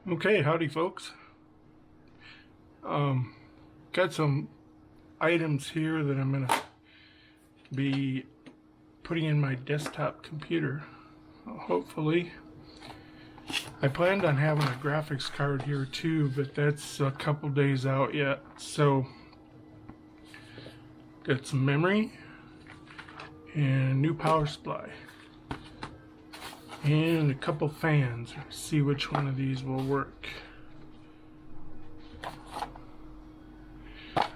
Okay, howdy folks. Um, got some items here that I'm gonna be putting in my desktop computer. Hopefully. I planned on having a graphics card here too, but that's a couple days out yet. So, got some memory and new power supply. And a couple fans. See which one of these will work.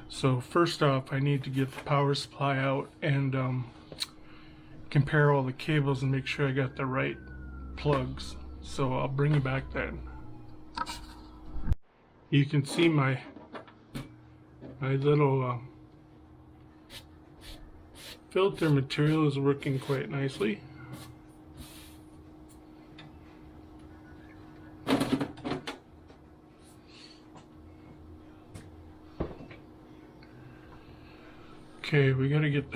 So first off, I need to get the power supply out and compare all the cables and make sure I got the right plugs. So I'll bring you back then. You can see my little filter material is working quite nicely. Okay, we gotta get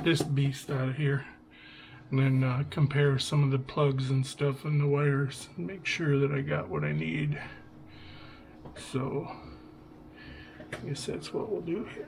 this beast out of here, and then compare some of the plugs and stuff and the wires and make sure that I got what I need. So I guess that's what we'll do here.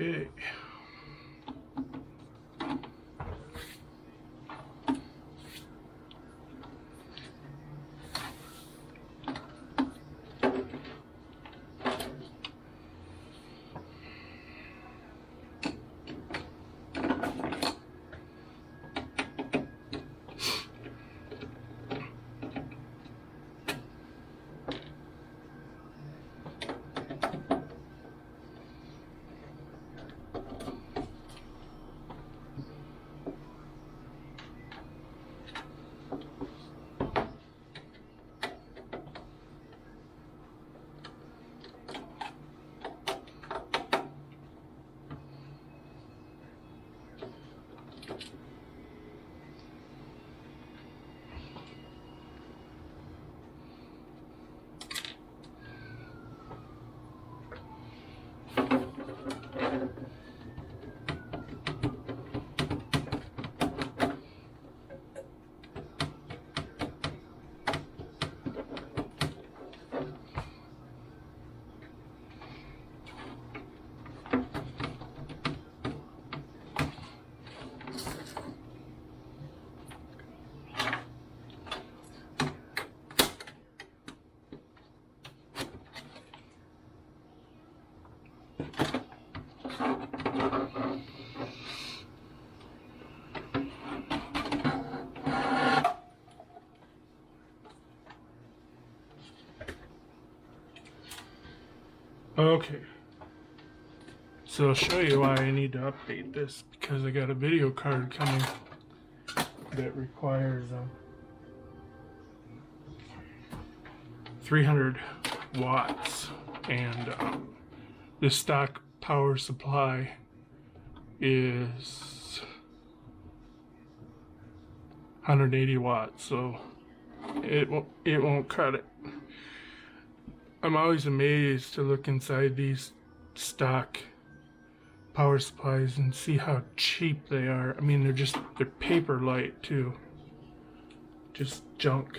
Okay. Okay, so I'll show you why I need to update this, because I got a video card coming that requires 300 watts, and the stock power supply is 180 watts, so it won't cut it. I'm always amazed to look inside these stock power supplies and see how cheap they are. I mean, they're paper light too. Just junk.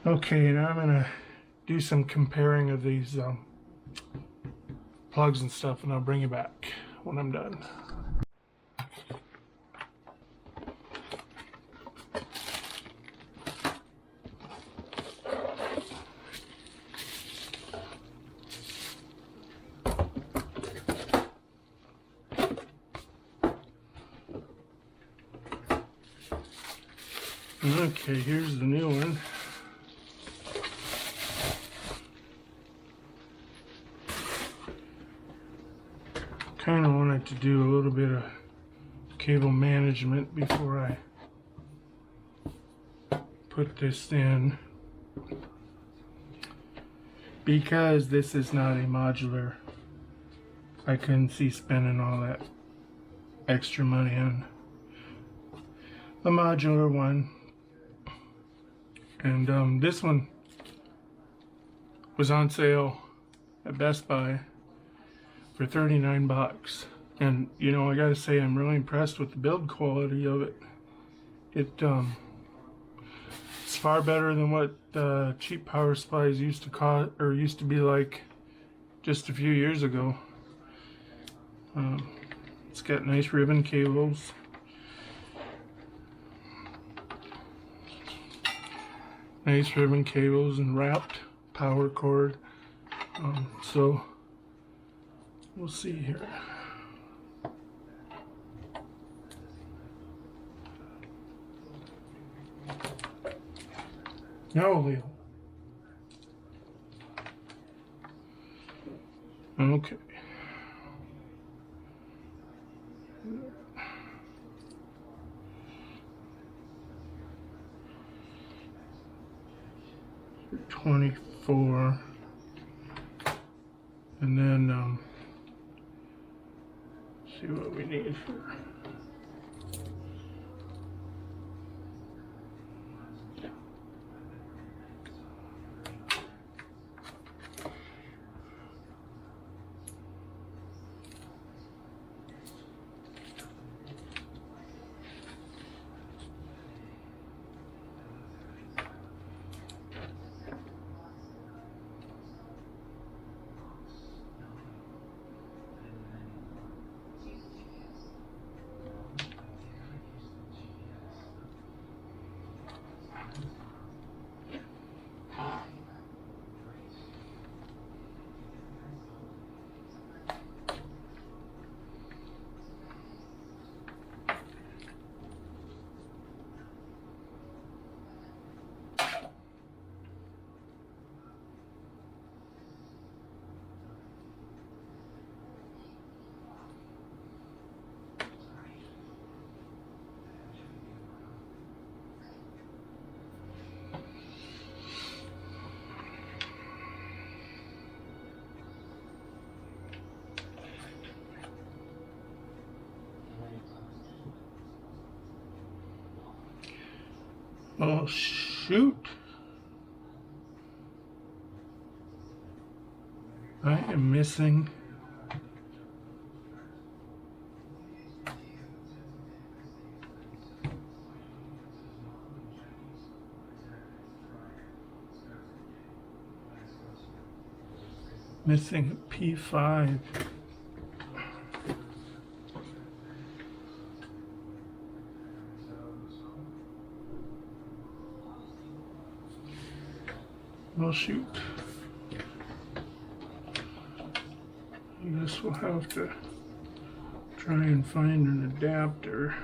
Okay, now I'm gonna do some comparing of these plugs and stuff, and I'll bring you back when I'm done. Okay, here's the new one. Kind of wanted to do a little bit of cable management before I put this in, because this is not a modular. I couldn't see spending all that extra money on a modular one. And this one was on sale at Best Buy for 39 bucks. And you know, I gotta say, I'm really impressed with the build quality of it. It's far better than what cheap power supplies used to cost, or used to be like just a few years ago. It's got nice ribbon cables. Nice ribbon cables and wrapped power cord. So we'll see here. No, Leo. Okay. $24, and then see what we need here. Oh, shoot. I am missing a P5. Well, shoot. I guess we'll have to try and find an adapter.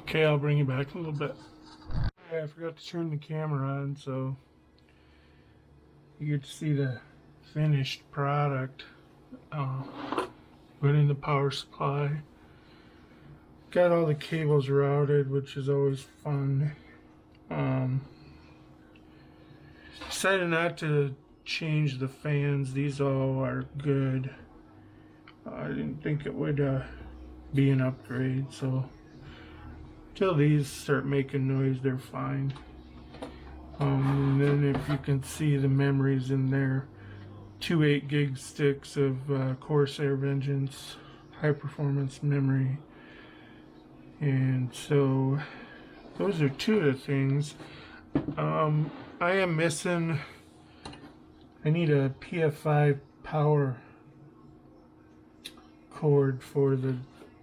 Okay, I'll bring you back in a little bit. I forgot to turn the camera on, so you get to see the finished product. Put in the power supply. Got all the cables routed, which is always fun. Decided not to change the fans. These all are good. I didn't think it would be an upgrade, so till these start making noise, they're fine. And then if you can see the memories in there, 2 8-gig sticks of Corsair Vengeance high performance memory. And so those are two of the things. I am missing, I need a PF5 power cord for the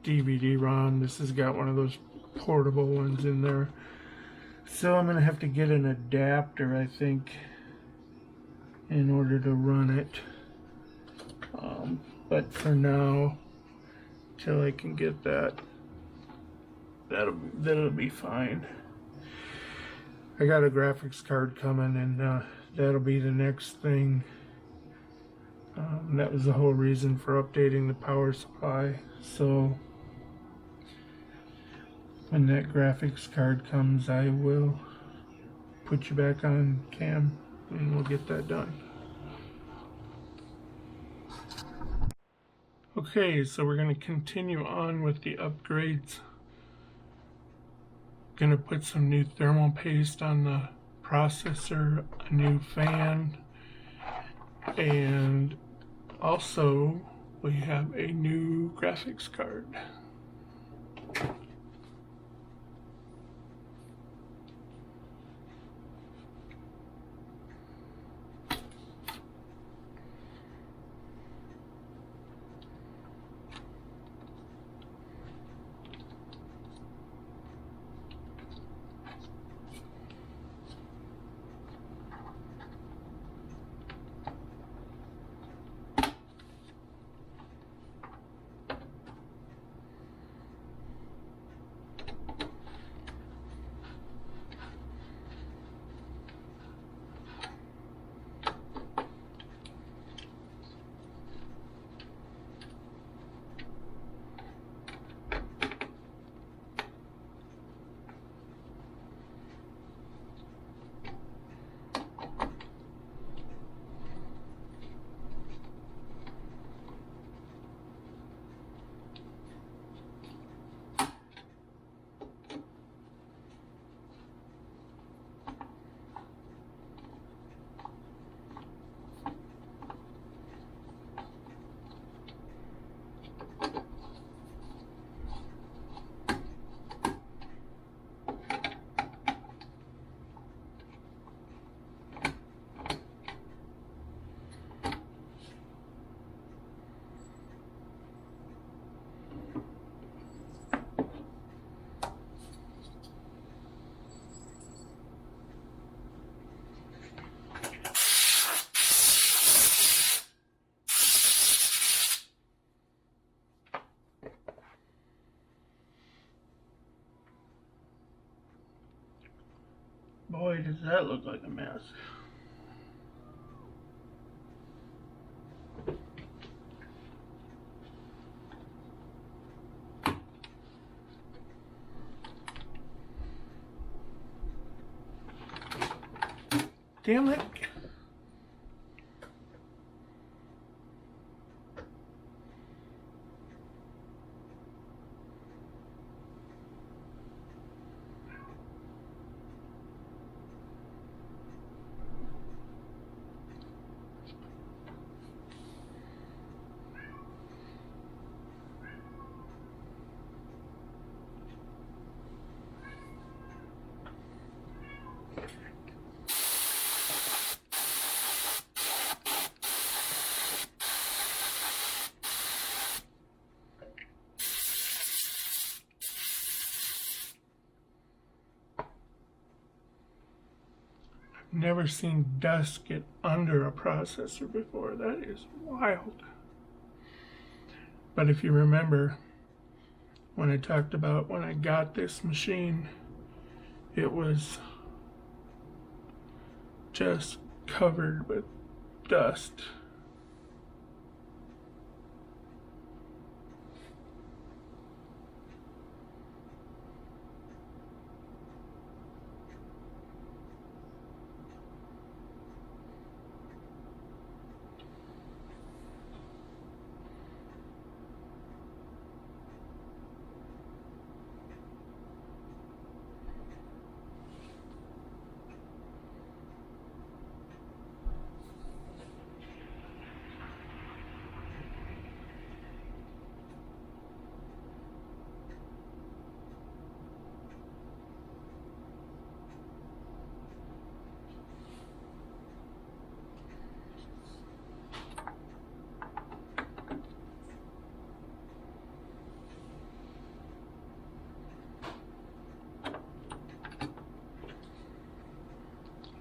DVD-ROM. This has got one of those portable ones in there. So I'm going to have to get an adapter, I think, in order to run it. But for now, till I can get that, that'll be fine. I got a graphics card coming, and that'll be the next thing. That was the whole reason for updating the power supply. So when that graphics card comes, I will put you back on cam and we'll get that done. Okay, so we're going to continue on with the upgrades. Going to put some new thermal paste on the processor, a new fan, and also we have a new graphics card. Boy, does that look like a mess. Damn it. Never seen dust get under a processor before. That is wild. But if you remember when I talked about when I got this machine, it was just covered with dust.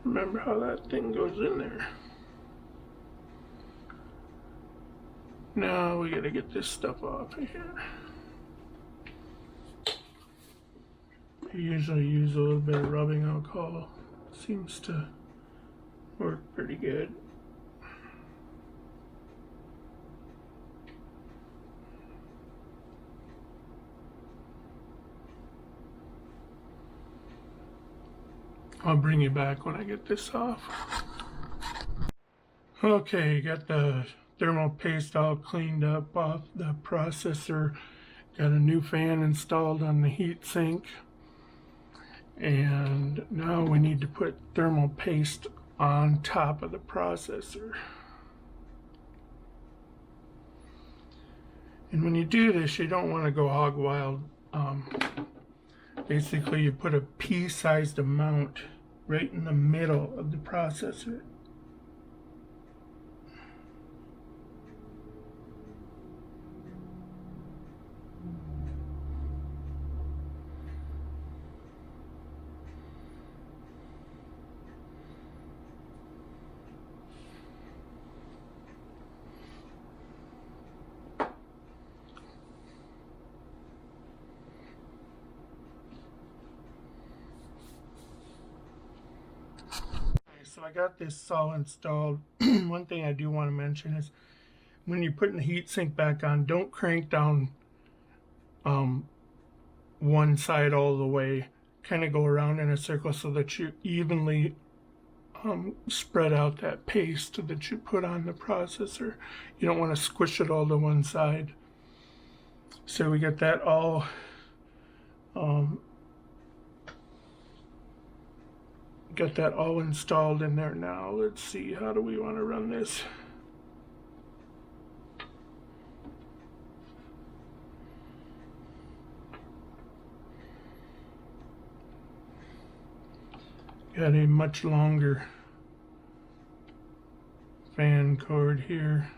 Remember how that thing goes in there. Now we gotta get this stuff off of here. I usually use a little bit of rubbing alcohol. Seems to work pretty good. I'll bring you back when I get this off. Okay, got the thermal paste all cleaned up off the processor. Got a new fan installed on the heat sink. And now we need to put thermal paste on top of the processor. And when you do this, you don't want to go hog wild. Basically, you put a pea-sized amount right in the middle of the processor. So I got this all installed. One thing I do want to mention is when you're putting the heatsink back on, don't crank down one side all the way. Kind of go around in a circle so that you evenly spread out that paste that you put on the processor. You don't want to squish it all to one side. So we got that all installed in there now. Let's see, how do we want to run this? Got a much longer fan cord here.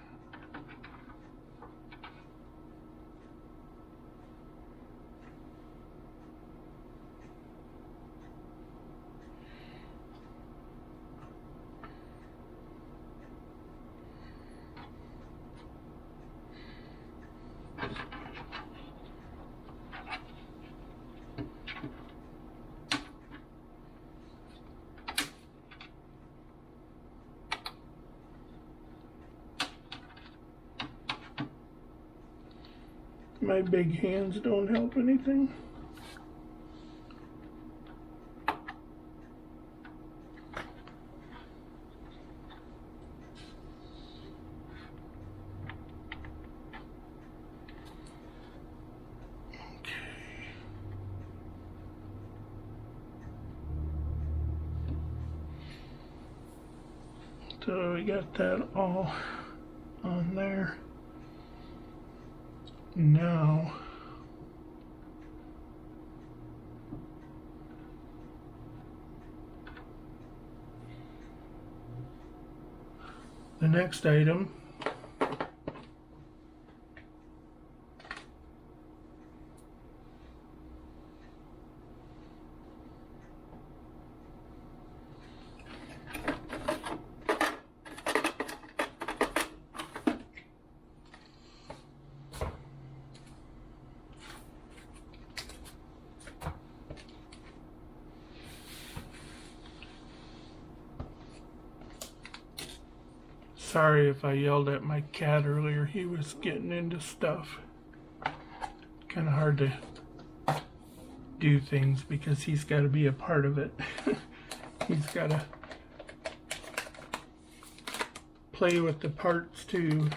My big hands don't help anything. So we got that all on there. Now the next item sorry if I yelled at my cat earlier. He was getting into stuff. Kind of hard to do things because he's got to be a part of it. He's got to play with the parts too.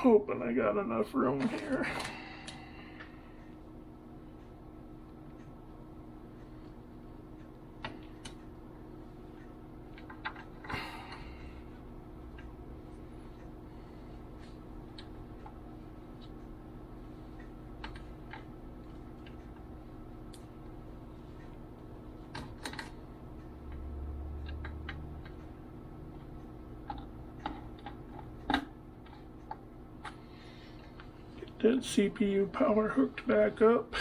Hoping I got enough room here. That CPU power hooked back up.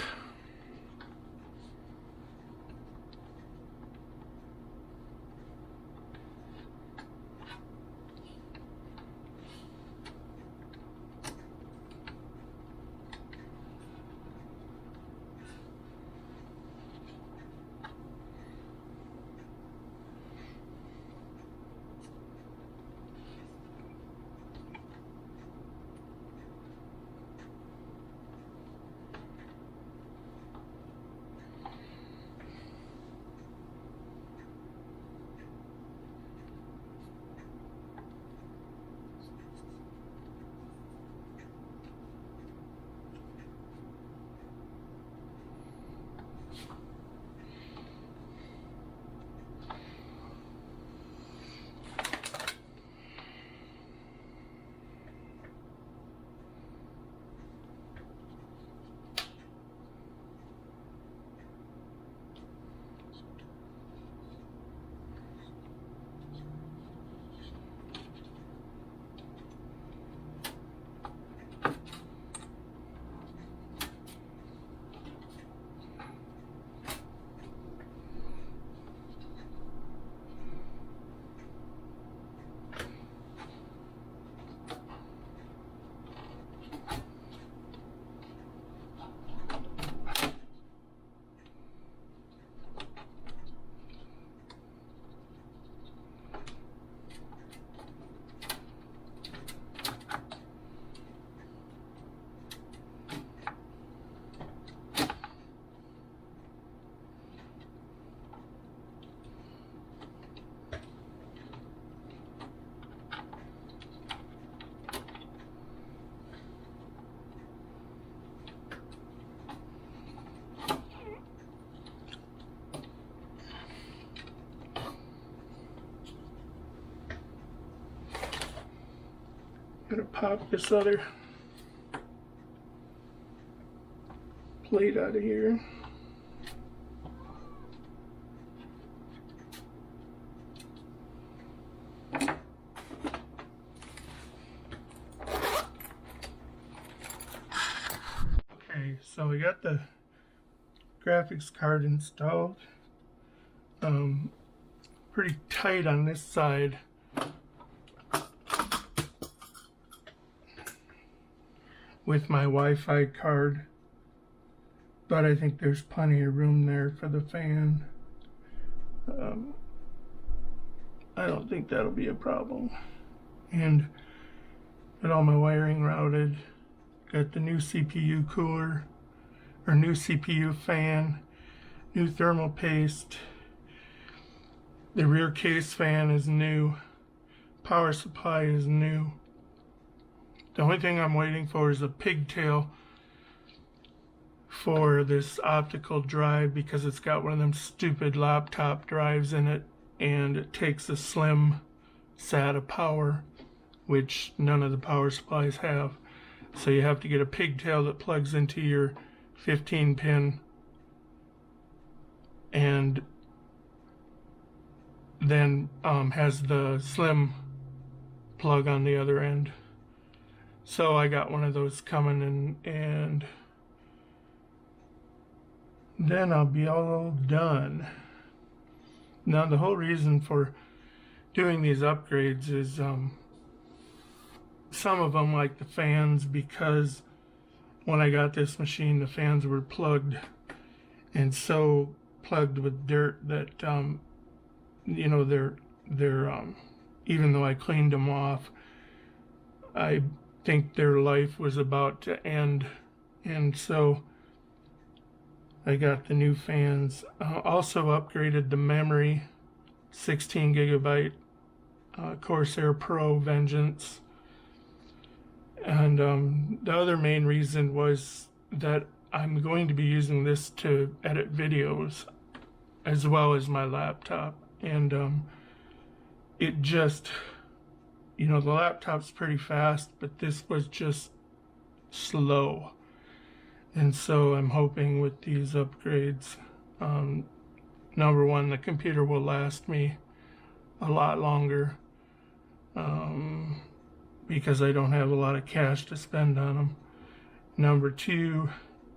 Gonna pop this other plate plate out of here. Okay, so we got the graphics card installed. Pretty tight on this side. With my Wi-Fi card, but I think there's plenty of room there for the fan. I don't think that'll be a problem. And got all my wiring routed. Got the new CPU cooler, or new CPU fan, new thermal paste. The rear case fan is new. Power supply is new. The only thing I'm waiting for is a pigtail for this optical drive, because it's got one of them stupid laptop drives in it, and it takes a slim SATA power, which none of the power supplies have. So you have to get a pigtail that plugs into your 15 pin and then has the slim plug on the other end. So I got one of those coming in, and then I'll be all done. Now the whole reason for doing these upgrades is some of them, like the fans, because when I got this machine the fans were plugged, and so plugged with dirt that you know, they're even though I cleaned them off, I think their life was about to end, and so I got the new fans. Also upgraded the memory, 16 gigabyte Corsair Pro Vengeance. And the other main reason was that I'm going to be using this to edit videos as well as my laptop. And it just, you know, the laptop's pretty fast, but this was just slow. And so I'm hoping with these upgrades, number one, the computer will last me a lot longer, because I don't have a lot of cash to spend on them. Number two,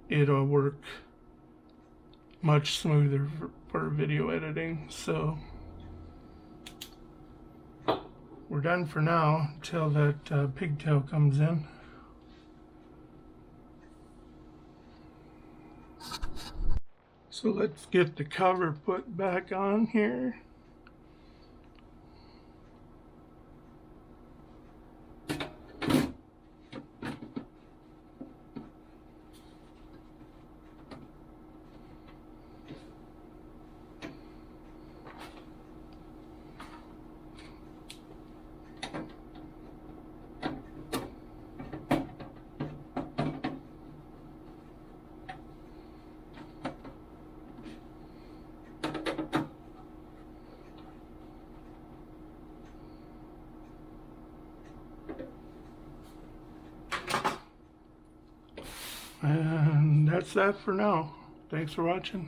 it'll work much smoother for video editing. So we're done for now until that pigtail comes in. So let's get the cover put back on here. And that's that for now. Thanks for watching.